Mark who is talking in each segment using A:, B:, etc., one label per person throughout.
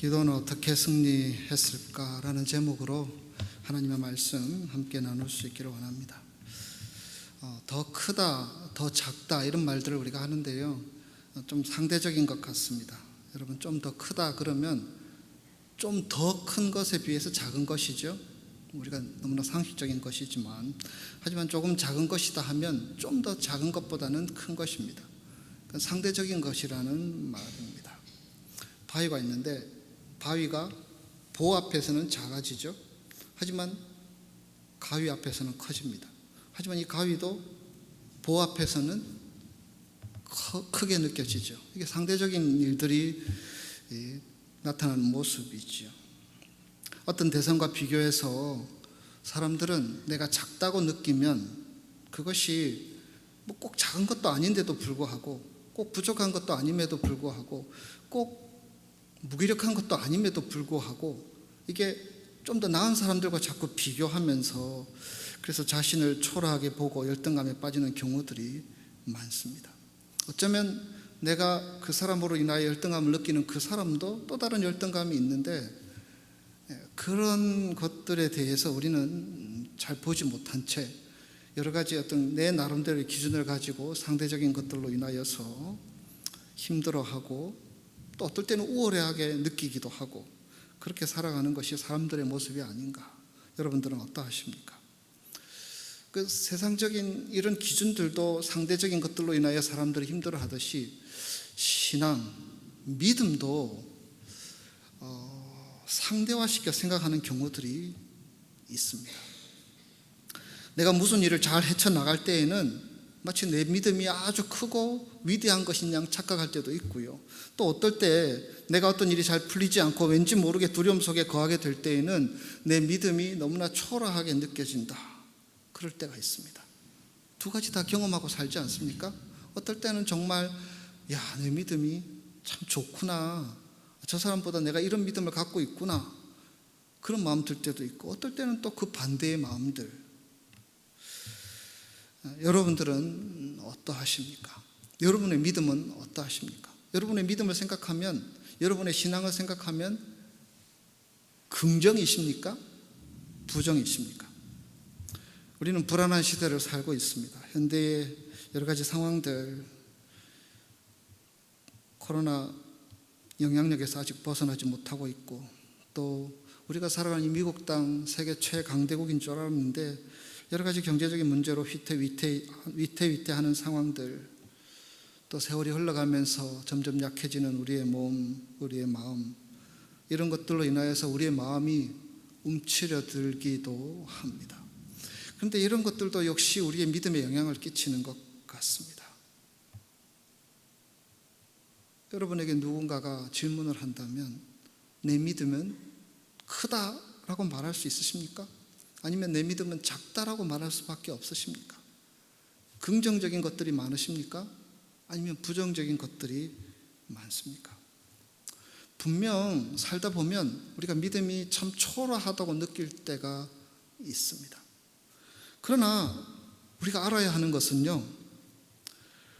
A: 기도는 어떻게 승리했을까라는 제목으로 하나님의 말씀 함께 나눌 수 있기를 원합니다. 더 크다, 더 작다 이런 말들을 우리가 하는데요, 좀 상대적인 것 같습니다. 여러분, 좀 더 크다 그러면 좀 더 큰 것에 비해서 작은 것이죠. 우리가 너무나 상식적인 것이지만, 하지만 조금 작은 것이다 하면 좀 더 작은 것보다는 큰 것입니다. 상대적인 것이라는 말입니다. 바위가 있는데 바위가 보 앞에서는 작아지죠. 하지만 가위 앞에서는 커집니다. 하지만 이 가위도 보 앞에서는 크게 느껴지죠. 이게 상대적인 일들이 나타나는 모습이죠. 어떤 대상과 비교해서 사람들은 내가 작다고 느끼면 그것이 꼭 작은 것도 아닌데도 불구하고, 꼭 부족한 것도 아님에도 불구하고, 꼭 무기력한 것도 아님에도 불구하고 이게 좀 더 나은 사람들과 자꾸 비교하면서 그래서 자신을 초라하게 보고 열등감에 빠지는 경우들이 많습니다. 어쩌면 내가 그 사람으로 인하여 열등감을 느끼는 그 사람도 또 다른 열등감이 있는데, 그런 것들에 대해서 우리는 잘 보지 못한 채 여러 가지 어떤 내 나름대로의 기준을 가지고 상대적인 것들로 인하여서 힘들어하고, 또 어떨 때는 우월하게 느끼기도 하고, 그렇게 살아가는 것이 사람들의 모습이 아닌가. 여러분들은 어떠하십니까? 그 세상적인 이런 기준들도 상대적인 것들로 인하여 사람들이 힘들어하듯이 신앙, 믿음도 상대화시켜 생각하는 경우들이 있습니다. 내가 무슨 일을 잘 헤쳐나갈 때에는 마치 내 믿음이 아주 크고 위대한 것인 양 착각할 때도 있고요, 또 어떨 때 내가 어떤 일이 잘 풀리지 않고 왠지 모르게 두려움 속에 거하게 될 때에는 내 믿음이 너무나 초라하게 느껴진다, 그럴 때가 있습니다. 두 가지 다 경험하고 살지 않습니까? 어떨 때는 정말 내 믿음이 참 좋구나, 저 사람보다 내가 이런 믿음을 갖고 있구나, 그런 마음 들 때도 있고, 어떨 때는 또 그 반대의 마음들. 여러분들은 어떠하십니까? 여러분의 믿음은 어떠하십니까? 여러분의 믿음을 생각하면, 여러분의 신앙을 생각하면 긍정이십니까? 부정이십니까? 우리는 불안한 시대를 살고 있습니다. 현대의 여러 가지 상황들, 코로나 영향력에서 아직 벗어나지 못하고 있고, 또 우리가 살아가는 이 미국 땅 세계 최강대국인 줄 알았는데 여러 가지 경제적인 문제로 위태위태하는 상황들, 또 세월이 흘러가면서 점점 약해지는 우리의 몸, 우리의 마음, 이런 것들로 인하여서 우리의 마음이 움츠려들기도 합니다. 그런데 이런 것들도 역시 우리의 믿음에 영향을 끼치는 것 같습니다. 여러분에게 누군가가 질문을 한다면 내 믿음은 크다라고 말할 수 있으십니까? 아니면 내 믿음은 작다라고 말할 수밖에 없으십니까? 긍정적인 것들이 많으십니까? 아니면 부정적인 것들이 많습니까? 분명 살다 보면 우리가 믿음이 참 초라하다고 느낄 때가 있습니다. 그러나 우리가 알아야 하는 것은요,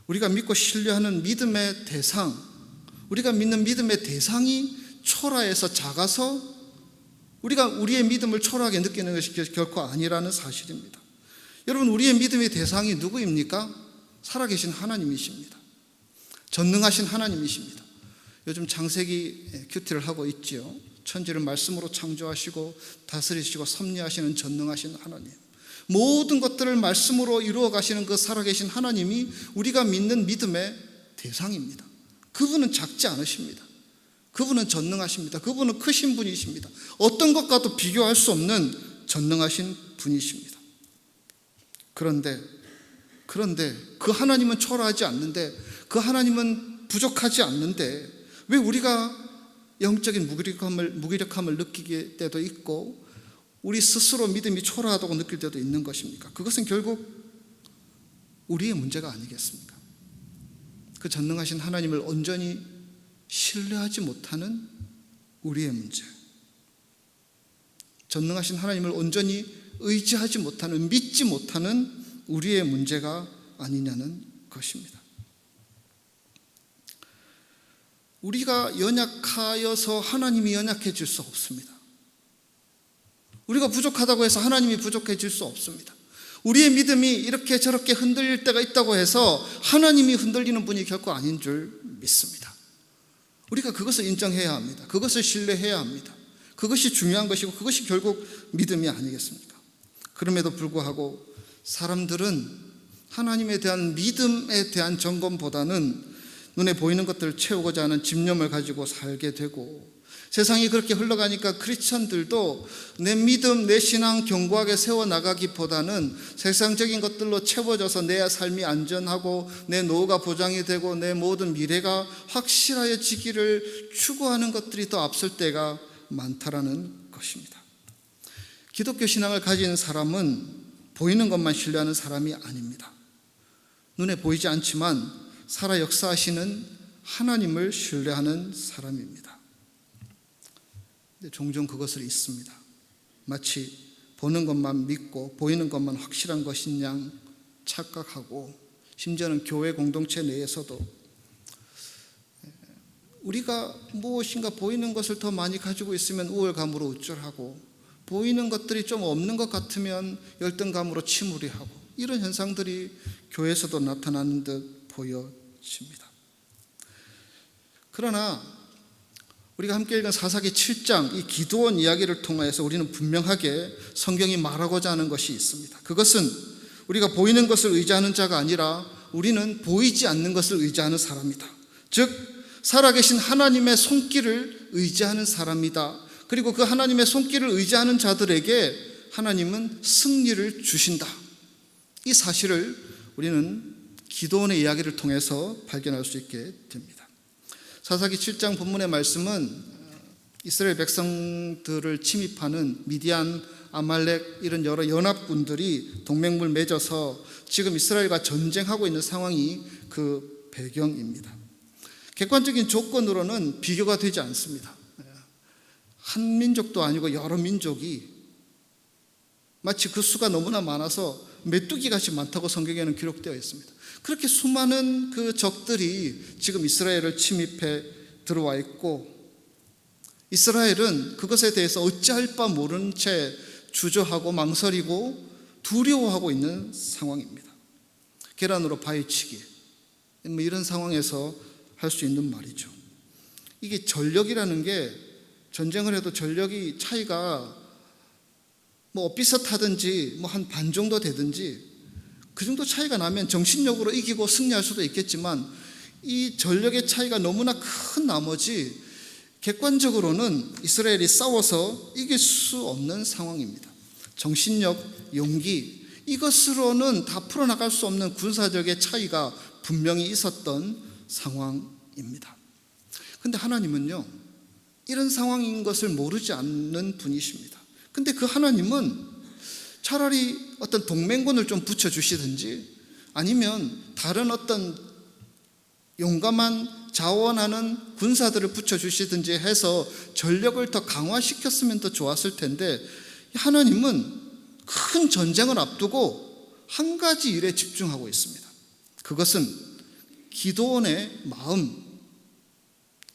A: 우리가 믿고 신뢰하는 믿음의 대상, 우리가 믿는 믿음의 대상이 초라해서 작아서 우리가 우리의 믿음을 초라하게 느끼는 것이 결코 아니라는 사실입니다. 여러분, 우리의 믿음의 대상이 누구입니까? 살아계신 하나님이십니다. 전능하신 하나님이십니다. 요즘 창세기 큐티를 하고 있지요. 천지를 말씀으로 창조하시고 다스리시고 섭리하시는 전능하신 하나님, 모든 것들을 말씀으로 이루어 가시는 그 살아계신 하나님이 우리가 믿는 믿음의 대상입니다. 그분은 작지 않으십니다. 그분은 전능하십니다. 그분은 크신 분이십니다. 어떤 것과도 비교할 수 없는 전능하신 분이십니다. 그런데 그 하나님은 초라하지 않는데, 그 하나님은 부족하지 않는데 왜 우리가 영적인 무기력함을 느끼게 때도 있고 우리 스스로 믿음이 초라하다고 느낄 때도 있는 것입니까? 그것은 결국 우리의 문제가 아니겠습니까? 그 전능하신 하나님을 온전히 신뢰하지 못하는 우리의 문제, 전능하신 하나님을 온전히 의지하지 못하는, 믿지 못하는 우리의 문제가 아니냐는 것입니다. 우리가 연약하여서 하나님이 연약해질 수 없습니다. 우리가 부족하다고 해서 하나님이 부족해질 수 없습니다. 우리의 믿음이 이렇게 저렇게 흔들릴 때가 있다고 해서 하나님이 흔들리는 분이 결코 아닌 줄 믿습니다. 우리가 그것을 인정해야 합니다. 그것을 신뢰해야 합니다. 그것이 중요한 것이고 그것이 결국 믿음이 아니겠습니까? 그럼에도 불구하고 사람들은 하나님에 대한 믿음에 대한 점검보다는 눈에 보이는 것들을 채우고자 하는 집념을 가지고 살게 되고, 세상이 그렇게 흘러가니까 크리스천들도 내 믿음, 내 신앙 견고하게 세워나가기보다는 세상적인 것들로 채워져서 내 삶이 안전하고 내 노후가 보장이 되고 내 모든 미래가 확실해지기를 추구하는 것들이 더 앞설 때가 많다라는 것입니다. 기독교 신앙을 가진 사람은 보이는 것만 신뢰하는 사람이 아닙니다. 눈에 보이지 않지만 살아 역사하시는 하나님을 신뢰하는 사람입니다. 근데 종종 그것을 잊습니다. 마치 보는 것만 믿고 보이는 것만 확실한 것인 양 착각하고, 심지어는 교회 공동체 내에서도 우리가 무엇인가 보이는 것을 더 많이 가지고 있으면 우월감으로 우쭐하고, 보이는 것들이 좀 없는 것 같으면 열등감으로 침울해하고, 이런 현상들이 교회에서도 나타나는 듯 보여집니다. 그러나 우리가 함께 읽은 사사기 7장 이 기드온 이야기를 통해서 우리는 분명하게 성경이 말하고자 하는 것이 있습니다. 그것은 우리가 보이는 것을 의지하는 자가 아니라 우리는 보이지 않는 것을 의지하는 사람이다. 즉 살아계신 하나님의 손길을 의지하는 사람이다. 그리고 그 하나님의 손길을 의지하는 자들에게 하나님은 승리를 주신다. 이 사실을 우리는 기드온의 이야기를 통해서 발견할 수 있게 됩니다. 사사기 7장 본문의 말씀은 이스라엘 백성들을 침입하는 미디안, 아말렉 이런 여러 연합군들이 동맹을 맺어서 지금 이스라엘과 전쟁하고 있는 상황이 그 배경입니다. 객관적인 조건으로는 비교가 되지 않습니다. 한 민족도 아니고 여러 민족이 마치 그 수가 너무나 많아서 메뚜기같이 많다고 성경에는 기록되어 있습니다. 그렇게 수많은 그 적들이 지금 이스라엘을 침입해 들어와 있고, 이스라엘은 그것에 대해서 어찌할 바 모른 채 주저하고 망설이고 두려워하고 있는 상황입니다. 계란으로 바위치기, 뭐 이런 상황에서 할 수 있는 말이죠. 이게 전력이라는 게, 전쟁을 해도 전력이 차이가 뭐 비슷하든지 뭐 한 반 정도 되든지 그 정도 차이가 나면 정신력으로 이기고 승리할 수도 있겠지만, 이 전력의 차이가 너무나 큰 나머지 객관적으로는 이스라엘이 싸워서 이길 수 없는 상황입니다. 정신력, 용기, 이것으로는 다 풀어나갈 수 없는 군사적의 차이가 분명히 있었던 상황입니다. 그런데 하나님은요, 이런 상황인 것을 모르지 않는 분이십니다. 근데 그 하나님은 차라리 어떤 동맹군을 좀 붙여주시든지, 아니면 다른 어떤 용감한 자원하는 군사들을 붙여주시든지 해서 전력을 더 강화시켰으면 더 좋았을 텐데, 하나님은 큰 전쟁을 앞두고 한 가지 일에 집중하고 있습니다. 그것은 기드온의 마음,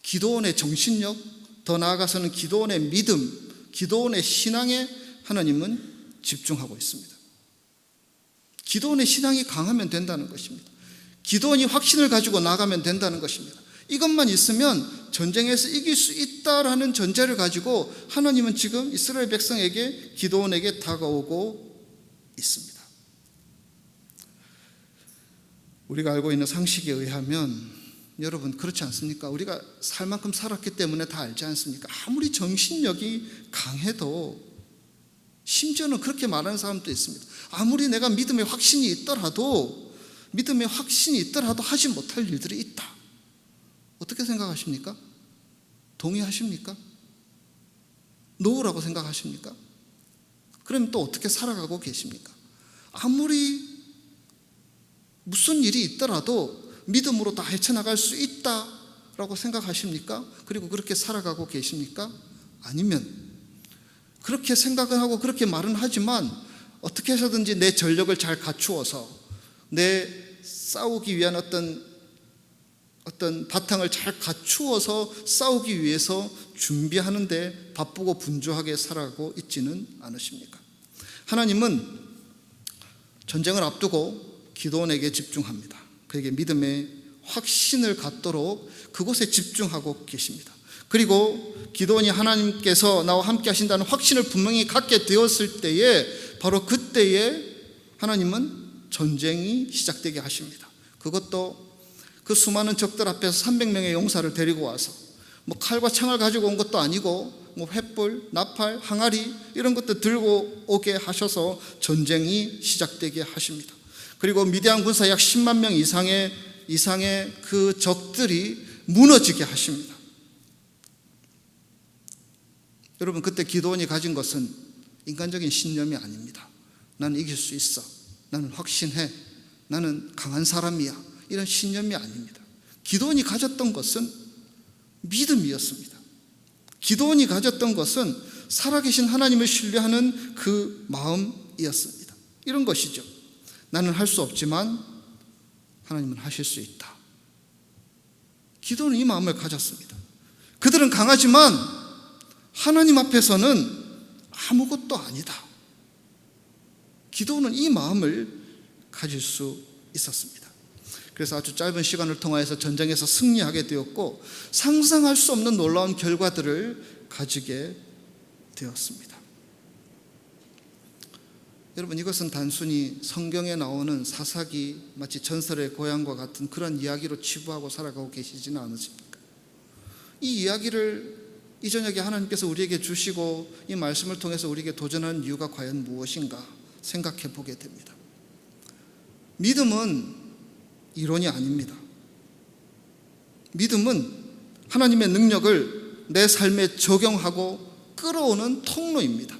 A: 기드온의 정신력, 더 나아가서는 기드온의 믿음, 기드온의 신앙에 하나님은 집중하고 있습니다. 기드온의 신앙이 강하면 된다는 것입니다. 기드온이 확신을 가지고 나가면 된다는 것입니다. 이것만 있으면 전쟁에서 이길 수 있다라는 전제를 가지고 하나님은 지금 이스라엘 백성에게, 기드온에게 다가오고 있습니다. 우리가 알고 있는 상식에 의하면, 여러분 그렇지 않습니까? 우리가 살 만큼 살았기 때문에 다 알지 않습니까? 아무리 정신력이 강해도, 심지어는 그렇게 말하는 사람도 있습니다. 아무리 내가 믿음의 확신이 있더라도 하지 못할 일들이 있다. 어떻게 생각하십니까? 동의하십니까? 노라고 생각하십니까? 그럼 또 어떻게 살아가고 계십니까? 아무리 무슨 일이 있더라도 믿음으로 다 헤쳐나갈 수 있다라고 생각하십니까? 그리고 그렇게 살아가고 계십니까? 아니면 그렇게 생각을 하고 그렇게 말은 하지만 어떻게 해서든지 내 전력을 잘 갖추어서 내 싸우기 위한 어떤 어떤 바탕을 잘 갖추어서 싸우기 위해서 준비하는데 바쁘고 분주하게 살아가고 있지는 않으십니까? 하나님은 전쟁을 앞두고 기드온에게 집중합니다. 그에게 믿음의 확신을 갖도록 그곳에 집중하고 계십니다. 그리고 기드온이 하나님께서 나와 함께 하신다는 확신을 분명히 갖게 되었을 때에 바로 그때에 하나님은 전쟁이 시작되게 하십니다. 그것도 그 수많은 적들 앞에서 300명의 용사를 데리고 와서 칼과 창을 가지고 온 것도 아니고 횃불, 나팔, 항아리 이런 것도 들고 오게 하셔서 전쟁이 시작되게 하십니다. 그리고 미디안 군사 약 10만 명 이상의 그 적들이 무너지게 하십니다. 여러분, 그때 기드온이 가진 것은 인간적인 신념이 아닙니다. 나는 이길 수 있어, 나는 확신해, 나는 강한 사람이야, 이런 신념이 아닙니다. 기드온이 가졌던 것은 믿음이었습니다. 기드온이 가졌던 것은 살아계신 하나님을 신뢰하는 그 마음이었습니다. 이런 것이죠. 나는 할 수 없지만 하나님은 하실 수 있다. 기드온은 이 마음을 가졌습니다. 그들은 강하지만 하나님 앞에서는 아무것도 아니다. 기드온은 이 마음을 가질 수 있었습니다. 그래서 아주 짧은 시간을 통하여서 전쟁에서 승리하게 되었고 상상할 수 없는 놀라운 결과들을 가지게 되었습니다. 여러분, 이것은 단순히 성경에 나오는 사사기, 마치 전설의 고향과 같은 그런 이야기로 치부하고 살아가고 계시지는 않으십니까? 이 이야기를 이 저녁에 하나님께서 우리에게 주시고 이 말씀을 통해서 우리에게 도전하는 이유가 과연 무엇인가 생각해 보게 됩니다. 믿음은 이론이 아닙니다. 믿음은 하나님의 능력을 내 삶에 적용하고 끌어오는 통로입니다.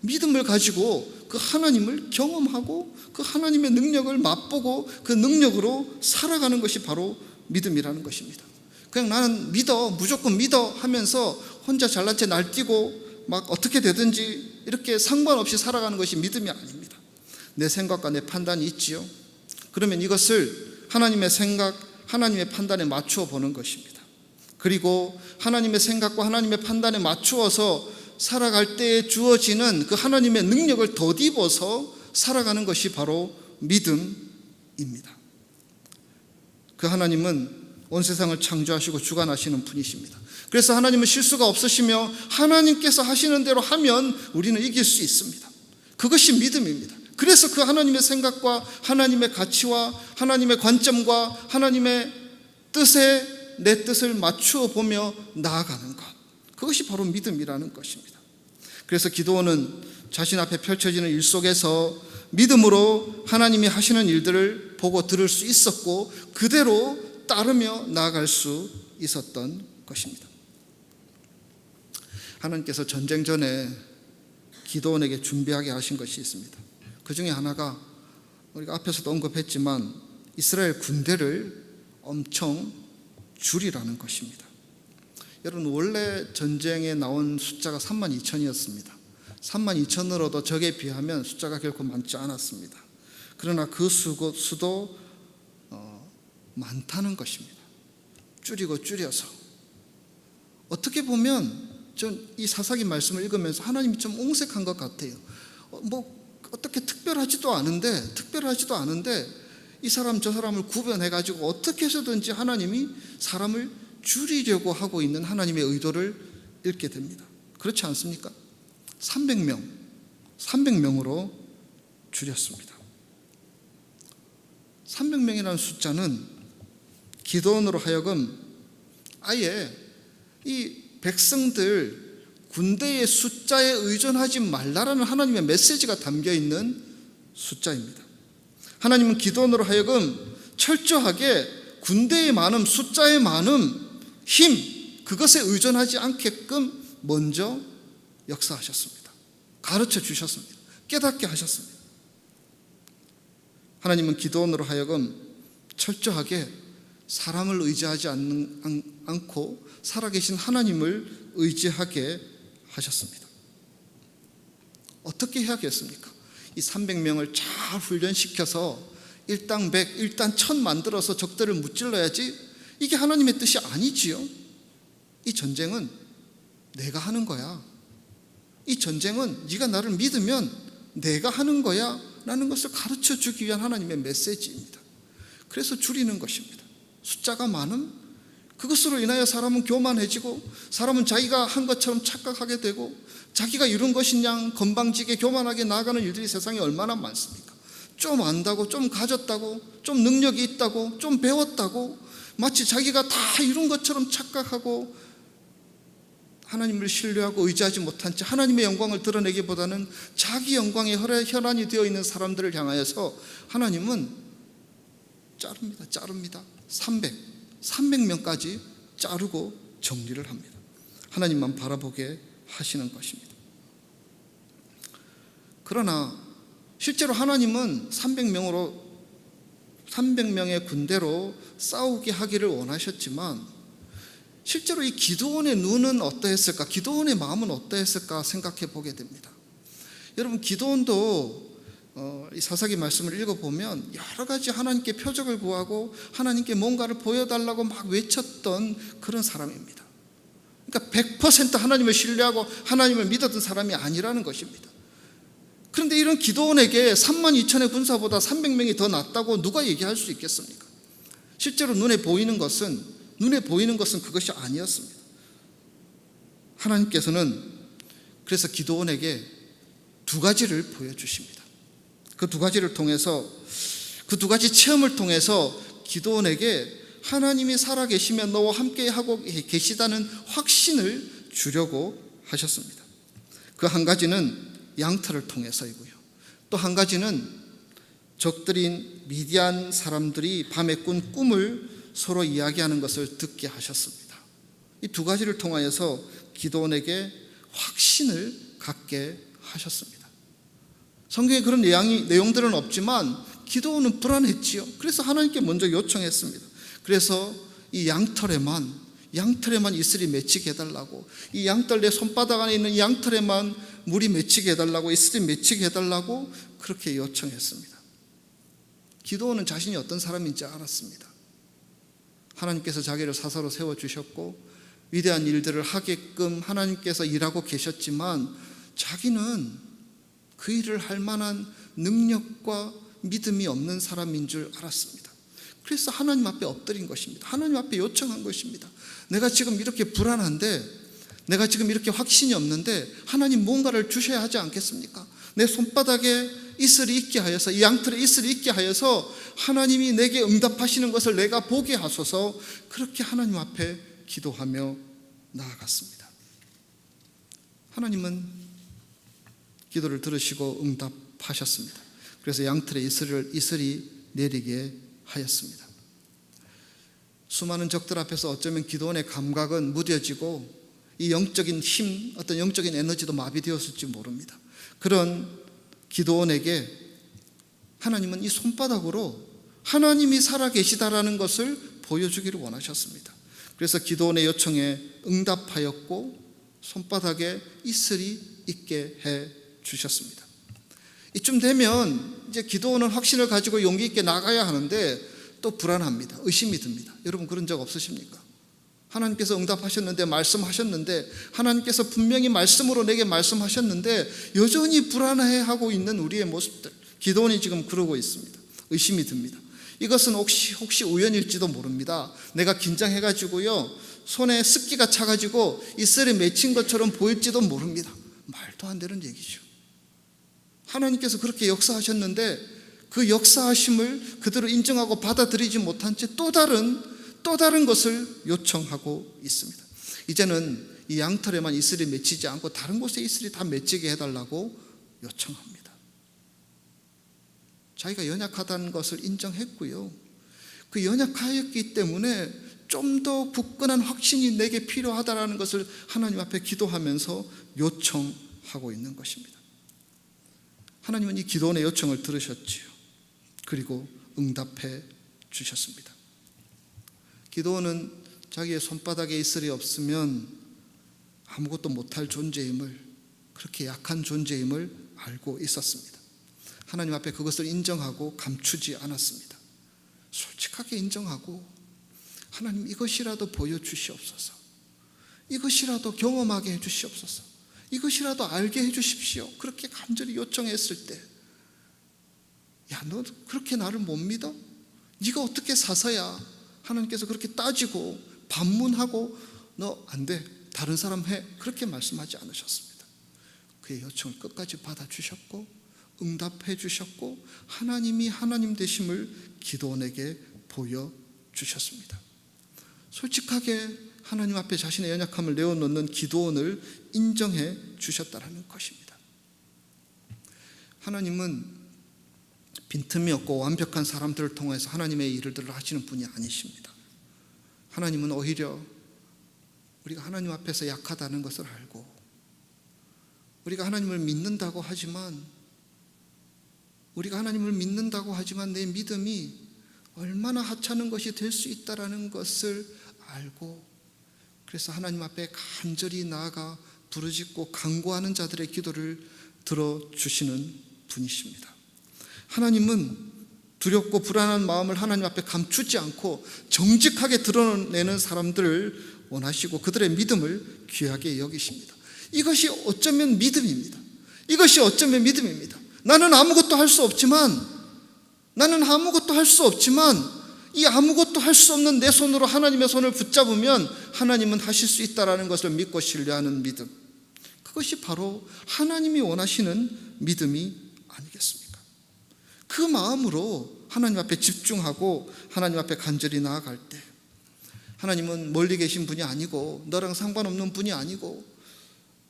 A: 믿음을 가지고 그 하나님을 경험하고 그 하나님의 능력을 맛보고 그 능력으로 살아가는 것이 바로 믿음이라는 것입니다. 그냥 나는 믿어, 무조건 믿어 하면서 혼자 잘난 체 날뛰고 막 어떻게 되든지 이렇게 상관없이 살아가는 것이 믿음이 아닙니다. 내 생각과 내 판단이 있지요. 그러면 이것을 하나님의 생각, 하나님의 판단에 맞추어 보는 것입니다. 그리고 하나님의 생각과 하나님의 판단에 맞추어서 살아갈 때에 주어지는 그 하나님의 능력을 덧입어서 살아가는 것이 바로 믿음입니다. 그 하나님은 온 세상을 창조하시고 주관하시는 분이십니다. 그래서 하나님은 실수가 없으시며 하나님께서 하시는 대로 하면 우리는 이길 수 있습니다. 그것이 믿음입니다. 그래서 그 하나님의 생각과 하나님의 가치와 하나님의 관점과 하나님의 뜻에 내 뜻을 맞추어 보며 나아가는 것, 그것이 바로 믿음이라는 것입니다. 그래서 기드온은 자신 앞에 펼쳐지는 일 속에서 믿음으로 하나님이 하시는 일들을 보고 들을 수 있었고 그대로 따르며 나아갈 수 있었던 것입니다. 하나님께서 전쟁 전에 기드온에게 준비하게 하신 것이 있습니다. 그 중에 하나가 우리가 앞에서도 언급했지만 이스라엘 군대를 엄청 줄이라는 것입니다. 여러분, 원래 전쟁에 나온 숫자가 32,000이었습니다. 32,000으로도 적에 비하면 숫자가 결코 많지 않았습니다. 그러나 그 수도 많다는 것입니다. 줄여서 어떻게 보면 전 이 사사기 말씀을 읽으면서 하나님이 좀 옹색한 것 같아요. 어떻게 특별하지도 않은데 이 사람 저 사람을 구별해가지고 어떻게 해서든지 하나님이 사람을 줄이려고 하고 있는 하나님의 의도를 읽게 됩니다. 그렇지 않습니까? 300명으로 줄였습니다. 300명이라는 숫자는 기드온으로 하여금 아예 이 백성들 군대의 숫자에 의존하지 말라라는 하나님의 메시지가 담겨있는 숫자입니다. 하나님은 기드온으로 하여금 철저하게 군대의 많음, 숫자의 많음, 힘, 그것에 의존하지 않게끔 먼저 역사하셨습니다. 가르쳐 주셨습니다. 깨닫게 하셨습니다. 하나님은 기드온으로 하여금 철저하게 사람을 의지하지 않고 살아계신 하나님을 의지하게 하셨습니다. 어떻게 해야겠습니까? 이 300명을 잘 훈련시켜서 일당 100, 일당 1000 만들어서 적들을 무찔러야지 이게 하나님의 뜻이 아니지요. 이 전쟁은 내가 하는 거야. 이 전쟁은 네가 나를 믿으면 내가 하는 거야 라는 것을 가르쳐 주기 위한 하나님의 메시지입니다. 그래서 줄이는 것입니다. 숫자가 많음, 그것으로 인하여 사람은 교만해지고, 사람은 자기가 한 것처럼 착각하게 되고, 자기가 이룬 것이냐 건방지게 교만하게 나아가는 일들이 세상에 얼마나 많습니까? 좀 안다고, 좀 가졌다고, 좀 능력이 있다고, 좀 배웠다고, 마치 자기가 다 이룬 것처럼 착각하고, 하나님을 신뢰하고 의지하지 못한 채 하나님의 영광을 드러내기보다는 자기 영광에 혈안이 되어 있는 사람들을 향하여서 하나님은 자릅니다. 300명까지 자르고 정리를 합니다. 하나님만 바라보게 하시는 것입니다. 그러나 실제로 하나님은 300명의 군대로 싸우게 하기를 원하셨지만, 실제로 이 기드온의 눈은 어떠했을까? 기드온의 마음은 어떠했을까 생각해 보게 됩니다. 여러분, 기드온도 이 사사기 말씀을 읽어보면 여러 가지 하나님께 표적을 구하고 하나님께 뭔가를 보여달라고 막 외쳤던 그런 사람입니다. 그러니까 100% 하나님을 신뢰하고 하나님을 믿었던 사람이 아니라는 것입니다. 그런데 이런 기드온에게 32,000의 군사보다 300명이 더 낫다고 누가 얘기할 수 있겠습니까? 실제로 눈에 보이는 것은 그것이 아니었습니다. 하나님께서는 그래서 기드온에게 두 가지를 보여주십니다. 그 두 가지를 통해서, 그 두 가지 체험을 통해서 기드온에게 하나님이 살아계시며 너와 함께 하고 계시다는 확신을 주려고 하셨습니다. 그 한 가지는 양털을 통해서이고요, 또 한 가지는 적들인 미디안 사람들이 밤에 꾼 꿈을 서로 이야기하는 것을 듣게 하셨습니다. 이 두 가지를 통하여서 기드온에게 확신을 갖게 하셨습니다. 성경에 그런 내용들은 없지만 기드온은 불안했지요. 그래서 하나님께 먼저 요청했습니다. 그래서 이 양털에만 이슬이 맺히게 해달라고, 이 양털 내 손바닥 안에 있는 양털에만 물이 맺히게 해달라고, 이슬이 맺히게 해달라고 그렇게 요청했습니다. 기드온은 자신이 어떤 사람인지 알았습니다. 하나님께서 자기를 사사로 세워주셨고 위대한 일들을 하게끔 하나님께서 일하고 계셨지만, 자기는 그 일을 할 만한 능력과 믿음이 없는 사람인 줄 알았습니다. 그래서 하나님 앞에 엎드린 것입니다. 하나님 앞에 요청한 것입니다. 내가 지금 이렇게 불안한데, 내가 지금 이렇게 확신이 없는데 하나님 뭔가를 주셔야 하지 않겠습니까? 내 손바닥에 이슬이 있게 하여서, 이 양털에 이슬이 있게 하여서 하나님이 내게 응답하시는 것을 내가 보게 하소서. 그렇게 하나님 앞에 기도하며 나아갔습니다. 하나님은 기도를 들으시고 응답하셨습니다. 그래서 양털에 이슬이 내리게 하였습니다. 수많은 적들 앞에서 어쩌면 기드온의 감각은 무뎌지고 이 영적인 힘, 어떤 영적인 에너지도 마비되었을지 모릅니다. 그런 기드온에게 하나님은 이 손바닥으로 하나님이 살아계시다라는 것을 보여주기를 원하셨습니다. 그래서 기드온의 요청에 응답하였고 손바닥에 이슬이 있게 해 주셨습니다. 이쯤 되면 이제 기드온은 확신을 가지고 용기 있게 나가야 하는데 또 불안합니다. 의심이 듭니다. 여러분, 그런 적 없으십니까? 하나님께서 응답하셨는데, 말씀하셨는데, 하나님께서 분명히 말씀으로 내게 말씀하셨는데 여전히 불안해하고 있는 우리의 모습들, 기드온이 지금 그러고 있습니다. 의심이 듭니다. 이것은 혹시 우연일지도 모릅니다. 내가 긴장해가지고요, 손에 습기가 차가지고 이슬에 맺힌 것처럼 보일지도 모릅니다. 말도 안 되는 얘기죠. 하나님께서 그렇게 역사하셨는데 그 역사하심을 그대로 인정하고 받아들이지 못한 채 또 다른 것을 요청하고 있습니다. 이제는 이 양털에만 이슬이 맺히지 않고 다른 곳에 이슬이 다 맺히게 해달라고 요청합니다. 자기가 연약하다는 것을 인정했고요, 그 연약하였기 때문에 좀 더 굳건한 확신이 내게 필요하다는 것을 하나님 앞에 기도하면서 요청하고 있는 것입니다. 하나님은 이 기도원의 요청을 들으셨지요. 그리고 응답해 주셨습니다. 기도원은 자기의 손바닥에 이슬이 없으면 아무것도 못할 존재임을, 그렇게 약한 존재임을 알고 있었습니다. 하나님 앞에 그것을 인정하고 감추지 않았습니다. 솔직하게 인정하고 하나님 이것이라도 보여주시옵소서. 이것이라도 경험하게 해주시옵소서. 이것이라도 알게 해주십시오. 그렇게 간절히 요청했을 때, 야, 너 그렇게 나를 못 믿어? 네가 어떻게 사서야? 하나님께서 그렇게 따지고 반문하고 너 안 돼, 다른 사람 해, 그렇게 말씀하지 않으셨습니다. 그의 요청을 끝까지 받아주셨고 응답해 주셨고 하나님이 하나님 되심을 기드온에게 보여주셨습니다. 솔직하게 하나님 앞에 자신의 연약함을 내어놓는 기드온을 인정해 주셨다는 것입니다. 하나님은 빈틈이 없고 완벽한 사람들을 통해서 하나님의 일들을 하시는 분이 아니십니다. 하나님은 오히려 우리가 하나님 앞에서 약하다는 것을 알고, 우리가 하나님을 믿는다고 하지만 내 믿음이 얼마나 하찮은 것이 될 수 있다는 것을 알고, 그래서 하나님 앞에 간절히 나아가 부르짖고 간구하는 자들의 기도를 들어주시는 분이십니다. 하나님은 두렵고 불안한 마음을 하나님 앞에 감추지 않고 정직하게 드러내는 사람들을 원하시고 그들의 믿음을 귀하게 여기십니다. 이것이 어쩌면 믿음입니다. 나는 아무것도 할 수 없지만 이 아무것도 할 수 없는 내 손으로 하나님의 손을 붙잡으면 하나님은 하실 수 있다는 것을 믿고 신뢰하는 믿음, 그것이 바로 하나님이 원하시는 믿음이 아니겠습니까? 그 마음으로 하나님 앞에 집중하고 하나님 앞에 간절히 나아갈 때, 하나님은 멀리 계신 분이 아니고 너랑 상관없는 분이 아니고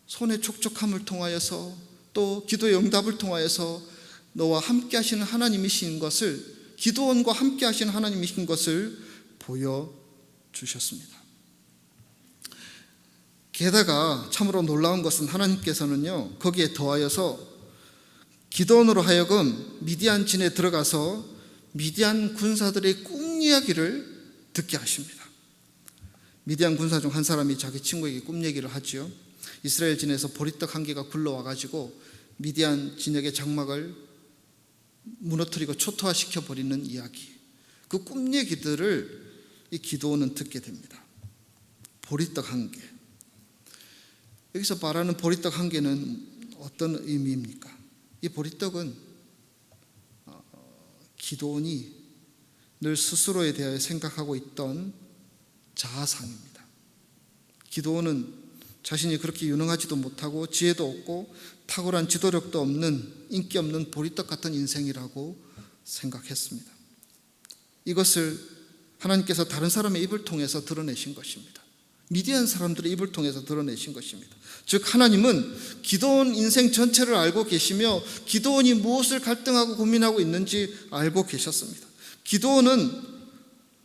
A: 손의 촉촉함을 통하여서 또 기도의 응답을 통하여서 너와 함께 하시는 하나님이신 것을, 기드온과 함께 하시는 하나님이신 것을 보여주셨습니다. 게다가 참으로 놀라운 것은 하나님께서는요, 거기에 더하여서 기드온으로 하여금 미디안 진에 들어가서 미디안 군사들의 꿈 이야기를 듣게 하십니다. 미디안 군사 중 한 사람이 자기 친구에게 꿈 얘기를 하지요. 이스라엘 진에서 보리떡 한 개가 굴러와가지고 미디안 진역의 장막을 무너뜨리고 초토화시켜 버리는 이야기, 그 꿈 얘기들을 이 기드온은 듣게 됩니다. 보리떡 한 개, 여기서 말하는 보리떡 한 개는 어떤 의미입니까? 이 보리떡은 기드온이 늘 스스로에 대하여 생각하고 있던 자아상입니다. 기드온은 자신이 그렇게 유능하지도 못하고 지혜도 없고 탁월한 지도력도 없는, 인기 없는 보리떡 같은 인생이라고 생각했습니다. 이것을 하나님께서 다른 사람의 입을 통해서 드러내신 것입니다. 미디안 사람들의 입을 통해서 드러내신 것입니다. 즉 하나님은 기드온 인생 전체를 알고 계시며 기드온이 무엇을 갈등하고 고민하고 있는지 알고 계셨습니다.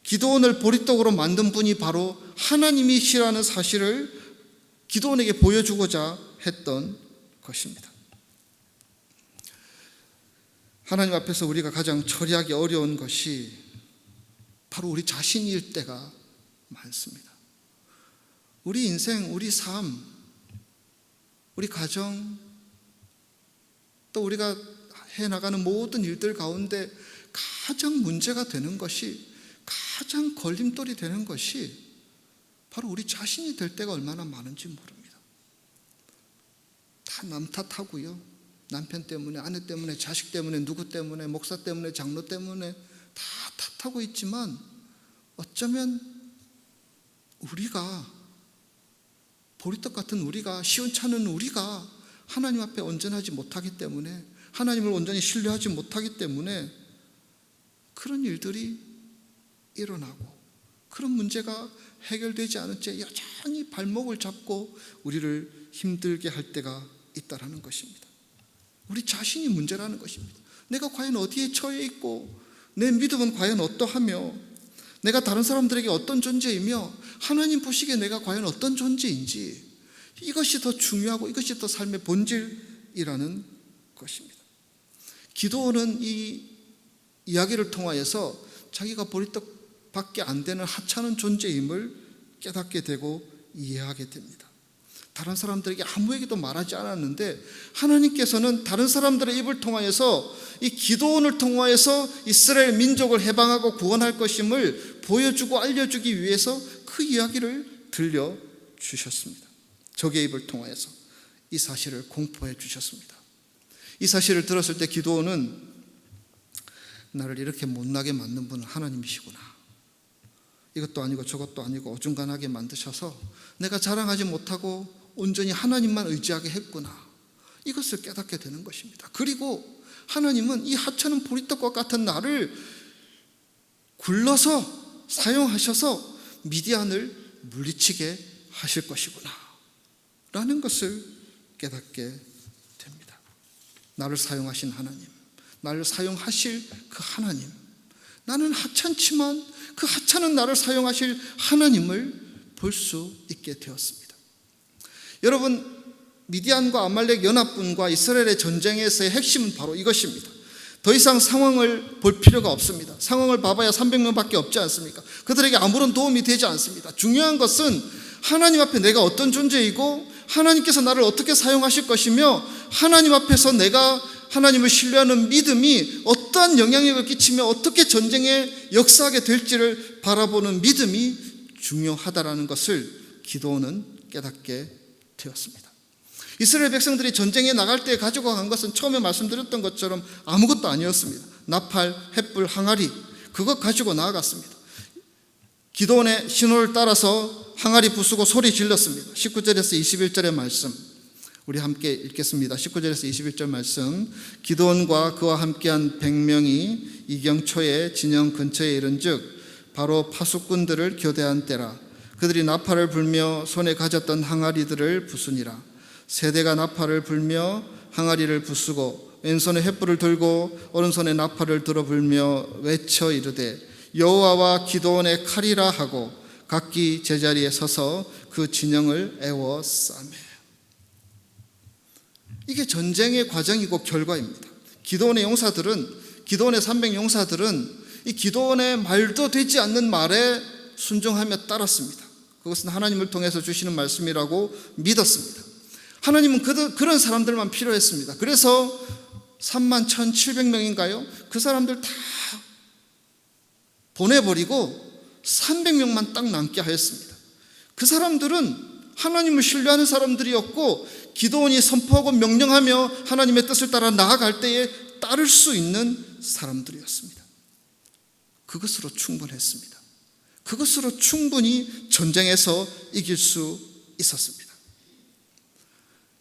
A: 기드온을 보리떡으로 만든 분이 바로 하나님이시라는 사실을 기드온에게 보여주고자 했던 것입니다. 하나님 앞에서 우리가 가장 처리하기 어려운 것이 바로 우리 자신일 때가 많습니다. 우리 인생, 우리 삶, 우리 가정, 또 우리가 해나가는 모든 일들 가운데 가장 문제가 되는 것이, 가장 걸림돌이 되는 것이 바로 우리 자신이 될 때가 얼마나 많은지 모릅니다. 다 남 탓하고요. 남편 때문에, 아내 때문에, 자식 때문에, 누구 때문에, 목사 때문에, 장로 때문에 다 탓하고 있지만 어쩌면 우리가, 보리떡 같은 우리가, 시원찮은 우리가 하나님 앞에 온전하지 못하기 때문에, 하나님을 온전히 신뢰하지 못하기 때문에 그런 일들이 일어나고 그런 문제가 해결되지 않은 채 여전히 발목을 잡고 우리를 힘들게 할 때가 있다는 것입니다. 우리 자신이 문제라는 것입니다. 내가 과연 어디에 처해 있고 내 믿음은 과연 어떠하며 내가 다른 사람들에게 어떤 존재이며 하나님 보시기에 내가 과연 어떤 존재인지, 이것이 더 중요하고 이것이 더 삶의 본질이라는 것입니다. 기드온은 이 이야기를 통하여서 자기가 보리떡밖에 안 되는 하찮은 존재임을 깨닫게 되고 이해하게 됩니다. 다른 사람들에게 아무에게도 말하지 않았는데 하나님께서는 다른 사람들의 입을 통하여서 이 기도원을 통하여서 이스라엘 민족을 해방하고 구원할 것임을 보여주고 알려주기 위해서 그 이야기를 들려주셨습니다. 적의 입을 통하여서 이 사실을 공포해 주셨습니다. 이 사실을 들었을 때 기도원은 나를 이렇게 못나게 만든 분은 하나님이시구나, 이것도 아니고 저것도 아니고 어중간하게 만드셔서 내가 자랑하지 못하고 온전히 하나님만 의지하게 했구나, 이것을 깨닫게 되는 것입니다. 그리고 하나님은 이 하찮은 보리떡과 같은 나를 굴러서 사용하셔서 미디안을 물리치게 하실 것이구나 라는 것을 깨닫게 됩니다. 나를 사용하신 하나님, 나를 사용하실 그 하나님, 나는 하찮지만 그 하찮은 나를 사용하실 하나님을 볼 수 있게 되었습니다. 여러분, 미디안과 아말렉 연합군과 이스라엘의 전쟁에서의 핵심은 바로 이것입니다. 더 이상 상황을 볼 필요가 없습니다. 상황을 봐봐야 300명밖에 없지 않습니까? 그들에게 아무런 도움이 되지 않습니다. 중요한 것은 하나님 앞에 내가 어떤 존재이고 하나님께서 나를 어떻게 사용하실 것이며 하나님 앞에서 내가 하나님을 신뢰하는 믿음이 어떠한 영향력을 끼치며 어떻게 전쟁에 역사하게 될지를 바라보는 믿음이 중요하다라는 것을 기도원은 깨닫게 되었습니다. 이스라엘 백성들이 전쟁에 나갈 때 가지고 간 것은 처음에 말씀드렸던 것처럼 아무것도 아니었습니다. 나팔, 횃불, 항아리, 그것 가지고 나아갔습니다. 기도원의 신호를 따라서 항아리 부수고 소리 질렀습니다. 19절에서 21절의 말씀 우리 함께 읽겠습니다. 19절에서 21절 말씀. 기도원과 그와 함께한 100명이 이경초에 진영 근처에 이른즉 바로 파수꾼들을 교대한 때라. 그들이 나팔을 불며 손에 가졌던 항아리들을 부수니라. 세대가 나팔을 불며 항아리를 부수고 왼손에 횃불을 들고 오른손에 나팔을 들어 불며 외쳐 이르되 여호와와 기도원의 칼이라 하고 각기 제자리에 서서 그 진영을 에워싸매. 이게 전쟁의 과정이고 결과입니다. 기도원의 용사들은, 기도원의 300 용사들은 이 기도원의 말도 되지 않는 말에 순종하며 따랐습니다. 그것은 하나님을 통해서 주시는 말씀이라고 믿었습니다. 하나님은 그런 사람들만 필요했습니다. 그래서 31,700명인가요? 그 사람들 다 보내버리고 300명만 딱 남게 하였습니다. 그 사람들은 하나님을 신뢰하는 사람들이었고 기도원이 선포하고 명령하며 하나님의 뜻을 따라 나아갈 때에 따를 수 있는 사람들이었습니다. 그것으로 충분했습니다. 그것으로 충분히 전쟁에서 이길 수 있었습니다.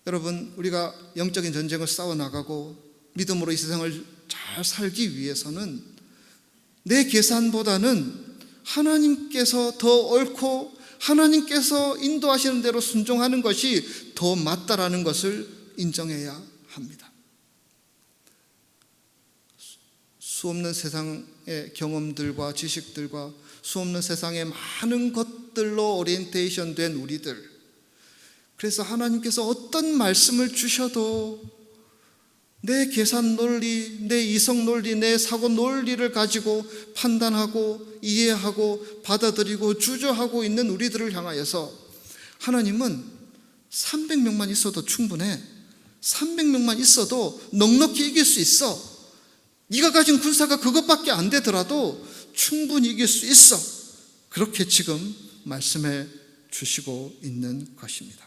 A: 여러분, 우리가 영적인 전쟁을 싸워나가고 믿음으로 이 세상을 잘 살기 위해서는 내 계산보다는 하나님께서 더 옳고 하나님께서 인도하시는 대로 순종하는 것이 더 맞다라는 것을 인정해야 합니다. 수없는 세상의 경험들과 지식들과 수없는 세상의 많은 것들로 오리엔테이션 된 우리들, 그래서 하나님께서 어떤 말씀을 주셔도 내 계산 논리, 내 이성 논리, 내 사고 논리를 가지고 판단하고 이해하고 받아들이고 주저하고 있는 우리들을 향하여서 하나님은 300명만 있어도 충분해. 300명만 있어도 넉넉히 이길 수 있어. 네가 가진 군사가 그것밖에 안 되더라도 충분히 이길 수 있어. 그렇게 지금 말씀해 주시고 있는 것입니다.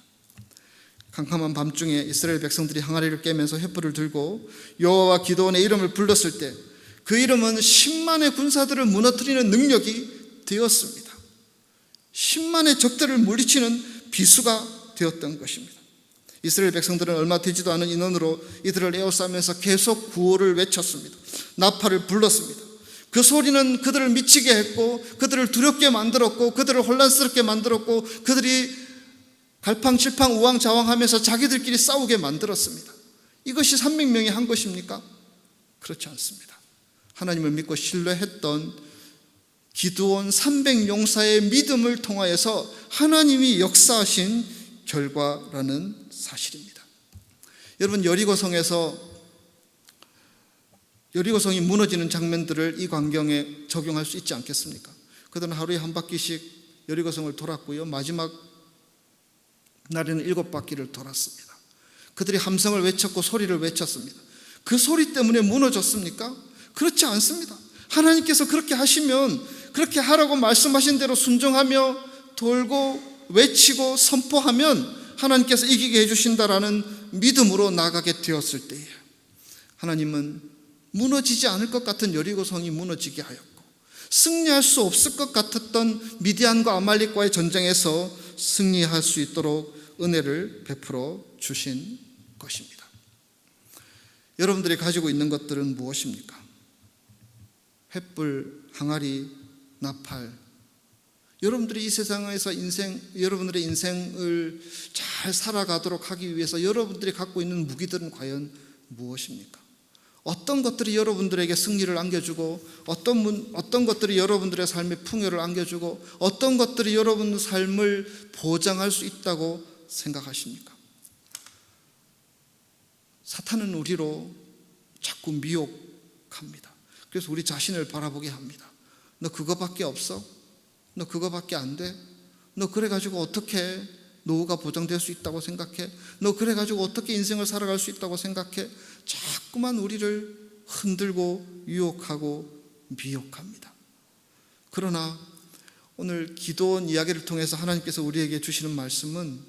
A: 캄캄한 밤중에 이스라엘 백성들이 항아리를 깨면서 횃불을 들고 여호와와 기도원의 이름을 불렀을 때 그 이름은 10만의 군사들을 무너뜨리는 능력이 되었습니다. 10만의 적들을 물리치는 비수가 되었던 것입니다. 이스라엘 백성들은 얼마 되지도 않은 인원으로 이들을 에워싸면서 계속 구호를 외쳤습니다. 나팔을 불렀습니다. 그 소리는 그들을 미치게 했고 그들을 두렵게 만들었고 그들을 혼란스럽게 만들었고 그들이 갈팡질팡 우왕좌왕하면서 자기들끼리 싸우게 만들었습니다. 이것이 300명이 한 것입니까? 그렇지 않습니다. 하나님을 믿고 신뢰했던 기드온 300용사의 믿음을 통하여서 하나님이 역사하신 결과라는 사실입니다. 여러분, 여리고성이 무너지는 장면들을 이 광경에 적용할 수 있지 않겠습니까? 그들은 하루에 한 바퀴씩 여리고성을 돌았고요. 마지막 나귀는 7바퀴를 돌았습니다. 그들이 함성을 외쳤고 소리를 외쳤습니다. 그 소리 때문에 무너졌습니까? 그렇지 않습니다. 하나님께서 그렇게 하시면 그렇게 하라고 말씀하신 대로 순종하며 돌고 외치고 선포하면 하나님께서 이기게 해주신다라는 믿음으로 나아가게 되었을 때에 하나님은 무너지지 않을 것 같은 여리고성이 무너지게 하였고 승리할 수 없을 것 같았던 미디안과 아말렉과의 전쟁에서 승리할 수 있도록 은혜를 베풀어 주신 것입니다. 여러분들이 가지고 있는 것들은 무엇입니까? 횃불, 항아리, 나팔. 여러분들이 이 세상에서 여러분들의 인생을 잘 살아가도록 하기 위해서 여러분들이 갖고 있는 무기들은 과연 무엇입니까? 어떤 것들이 여러분들에게 승리를 안겨주고 어떤 것들이 여러분들의 삶의 풍요를 안겨주고 어떤 것들이 여러분의 삶을 보장할 수 있다고 생각하십니까? 사탄은 우리로 자꾸 미혹합니다. 그래서 우리 자신을 바라보게 합니다. 너 그거밖에 없어? 너 그거밖에 안 돼? 너 그래가지고 어떻게 노후가 보장될 수 있다고 생각해? 너 그래가지고 어떻게 인생을 살아갈 수 있다고 생각해? 자꾸만 우리를 흔들고 유혹하고 미혹합니다. 그러나 오늘 기도원 이야기를 통해서 하나님께서 우리에게 주시는 말씀은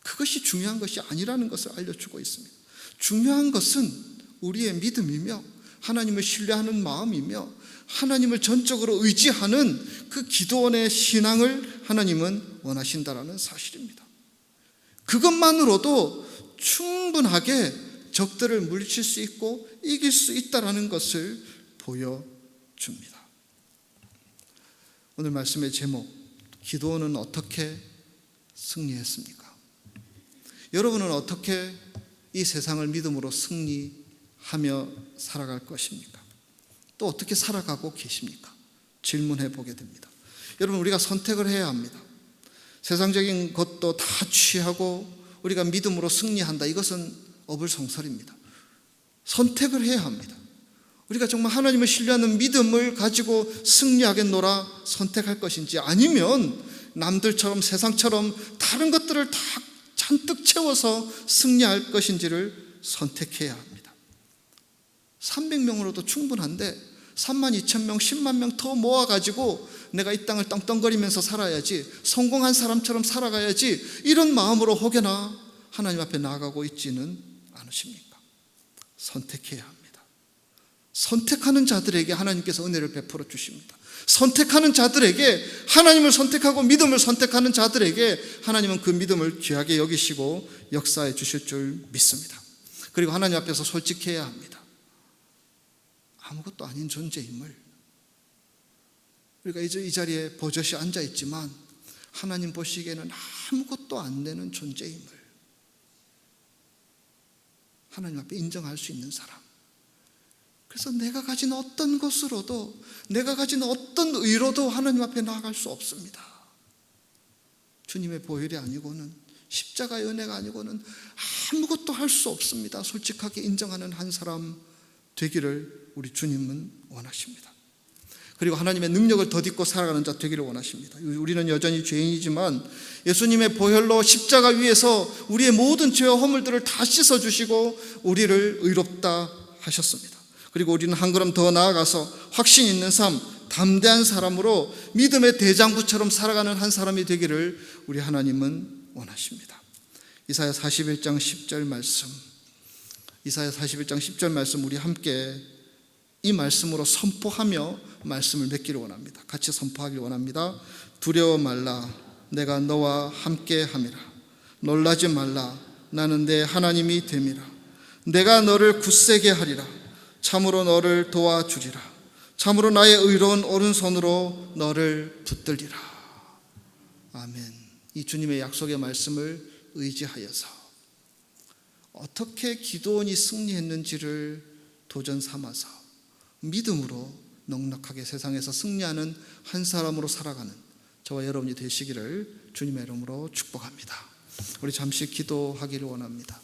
A: 그것이 중요한 것이 아니라는 것을 알려주고 있습니다. 중요한 것은 우리의 믿음이며 하나님을 신뢰하는 마음이며 하나님을 전적으로 의지하는 그 기도원의 신앙을 하나님은 원하신다라는 사실입니다. 그것만으로도 충분하게 적들을 물리칠 수 있고 이길 수 있다라는 것을 보여줍니다. 오늘 말씀의 제목, 기도원은 어떻게 승리했습니까? 여러분은 어떻게 이 세상을 믿음으로 승리하며 살아갈 것입니까? 또 어떻게 살아가고 계십니까? 질문해 보게 됩니다. 여러분, 우리가 선택을 해야 합니다. 세상적인 것도 다 취하고 우리가 믿음으로 승리한다, 이것은 어불성설입니다. 선택을 해야 합니다. 우리가 정말 하나님을 신뢰하는 믿음을 가지고 승리하겠노라 선택할 것인지, 아니면 남들처럼 세상처럼 다른 것들을 다 잔뜩 채워서 승리할 것인지를 선택해야 합니다. 300명으로도 충분한데 32,000명, 10만 명 더 모아가지고 내가 이 땅을 떵떵거리면서 살아야지, 성공한 사람처럼 살아가야지, 이런 마음으로 혹여나 하나님 앞에 나아가고 있지는 않으십니까? 선택해야 합니다. 선택하는 자들에게 하나님께서 은혜를 베풀어 주십니다. 선택하는 자들에게, 하나님을 선택하고 믿음을 선택하는 자들에게 하나님은 그 믿음을 귀하게 여기시고 역사해 주실 줄 믿습니다. 그리고 하나님 앞에서 솔직해야 합니다. 아무것도 아닌 존재임을, 우리가 이 자리에 버젓이 앉아있지만 하나님 보시기에는 아무것도 안 되는 존재임을 하나님 앞에 인정할 수 있는 사람. 그래서 내가 가진 어떤 것으로도, 내가 가진 어떤 의로도 하나님 앞에 나아갈 수 없습니다. 주님의 보혈이 아니고는, 십자가의 은혜가 아니고는 아무것도 할 수 없습니다. 솔직하게 인정하는 한 사람 되기를 우리 주님은 원하십니다. 그리고 하나님의 능력을 덧입고 살아가는 자 되기를 원하십니다. 우리는 여전히 죄인이지만 예수님의 보혈로 십자가 위에서 우리의 모든 죄와 허물들을 다 씻어주시고 우리를 의롭다 하셨습니다. 그리고 우리는 한 걸음 더 나아가서 확신 있는 삶, 담대한 사람으로 믿음의 대장부처럼 살아가는 한 사람이 되기를 우리 하나님은 원하십니다. 이사야 41장 10절 말씀, 이사야 41장 10절 말씀 우리 함께 이 말씀으로 선포하며 말씀을 맺기를 원합니다. 같이 선포하기를 원합니다. 두려워 말라, 내가 너와 함께 함이라. 놀라지 말라, 나는 내 하나님이 됨이라. 내가 너를 굳세게 하리라. 참으로 너를 도와주리라. 참으로 나의 의로운 오른손으로 너를 붙들리라. 아멘. 이 주님의 약속의 말씀을 의지하여서 어떻게 기도원이 승리했는지를 도전 삼아서 믿음으로 넉넉하게 세상에서 승리하는 한 사람으로 살아가는 저와 여러분이 되시기를 주님의 이름으로 축복합니다. 우리 잠시 기도하기를 원합니다.